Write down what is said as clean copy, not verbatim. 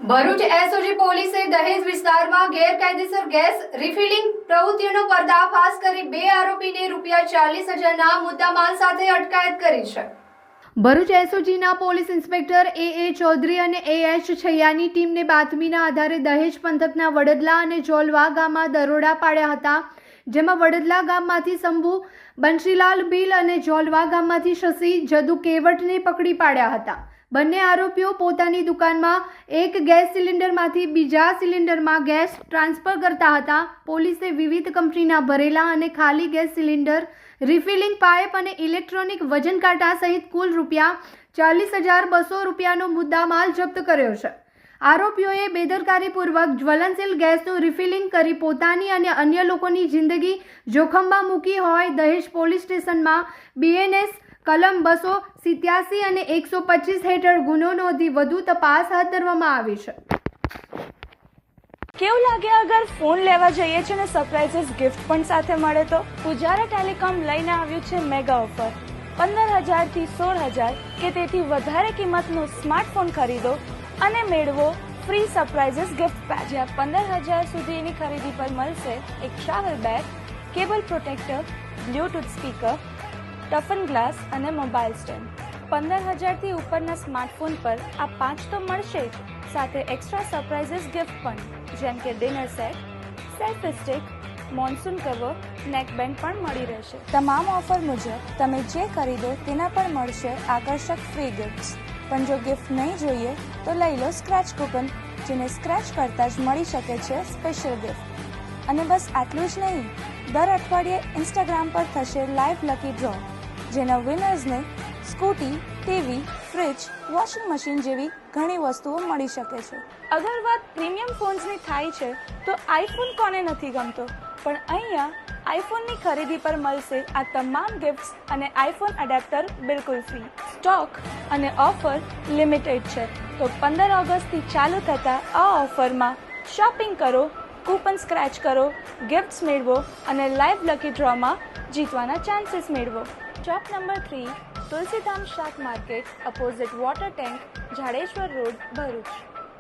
Bharuch SOG પોલીસે દહેજ વિસ્તારમાં ગેરકાયદેસર ગેસ રિફિલિંગ પ્રવૃત્તિઓનો પર્દાફાશ કરી 2 આરોપીને ₹40,000ના મુદ્દામાલ સાથે અટકાયત કરી છે। ભરૂચ એસઓજીના પોલીસ ઇન્સ્પેક્ટર એ ચૌધરી અને એએચ છૈયાની ટીમને બાતમીના આધારે દહેજ પંથકના વડદલા અને જોલવા ગામમાં દરોડા પાડ્યા હતા, જેમાં વડદલા ગામમાંથી શંભુ બંશીલાલ ભીલ અને જોલવા ગામમાંથી શશી જદુ કેવટને પકડી પાડ્યા હતા। બંને આરોપીઓ પોતાની દુકાનમાં એક ગેસ સિલિન્ડરમાંથી બીજા સિલિન્ડરમાં ગેસ ટ્રાન્સફર કરતા હતા। પોલીસે વિવિધ કંપનીના ભરેલા અને ખાલી ગેસ સિલિન્ડર, રિફિલિંગ પાઇપ અને ઇલેક્ટ્રોનિક વજન કાંટા સહિત કુલ ₹40,200નો મુદ્દામાલ જપ્ત કર્યો છે। આરોપીઓએ બેદરકારીપૂર્વક જ્વલનશીલ ગેસનું રિફિલિંગ કરી પોતાની અને અન્ય લોકોની જિંદગી જોખમમાં મૂકી હોય દહેજ પોલીસ સ્ટેશનમાં BNS કલમ 287 અને 125 હેઠળ ગુનો નોંધી વધુ તપાસ હાથ ધરવામાં આવી છે। કેવું લાગે અગર ફોન લેવા જઈએ છે ને સરપ્રાઇઝિસ ગિફ્ટ પણ સાથે મળે તો? પુજારા ટેલિકોમ લઈને આવ્યું છે મેગા ઓફર। 15,000 થી 16,000 કે તેથી વધારે કિંમતનો સ્માર્ટફોન ખરીદો અને મેળવો ફ્રી સરપ્રાઇઝિસ ગિફ્ટ પેક, જ્યાં 15,000 સુધીની ખરીદી પર મળશે એક travel bag, cable protractor, Bluetooth speaker, toughen glass અને મોબાઈલ સ્ટેન્ડ। 15,000 થી ઉપરના સ્માર્ટફોન પર આ 5 તો મળશે જ, સાથે એક્સ્ટ્રા સરપ્રાઇઝિસ ગિફ્ટ પણ, જેમ કે dinner set, selfie stick, monsoon cover, neckband પણ મળી રહેશે। તમામ ઓફર મુજબ તમે જે ખરીદો તેના પર મળશે આકર્ષક ફ્રી ગિફ્ટ્સ। પણ જો ગિફ્ટ નહીં જોઈએ તો લઈ લો સ્ક્રેચ કૂપન, જેને સ્ક્રેચ કરતા જ મળી શકે છે સ્પેશિયલ ગિફ્ટ। અને બસ આટલું જ નહીં, દર અઠવાડિયે ઇન્સ્ટાગ્રામ પર થશે લાઈવ લકી ડ્રો, જેના વિનર્સને scooty, TV, fridge, washing machine જેવી ઘણી વસ્તુઓ મળી શકે છે। અગર વાત પ્રીમિયમ ફોન્સની થાય છે તો આઈફોન કોને નથી ગમતો, પણ અહીંયા આઈફોનની ખરીદી પર મળશે આ તમામ ગિફ્ટ્સ અને આઈફોન એડેપ્ટર બિલકુલ ફ્રી। સ્ટોક અને ઓફર લિમિટેડ છે, તો 15 ઓગસ્ટથી ચાલુ થતા આ ઓફરમાં શોપિંગ કરો, કૂપન સ્ક્રેચ કરો, ગિફ્ટ્સ મેળવો અને લાઈવ લકી ડ્રોમાં જીતવાના ચાન્સીસ મેળવો। શોપ નંબર 3, તુલસીધામ શાક market, opposite water tank, Jadeshwar road, Bharuch.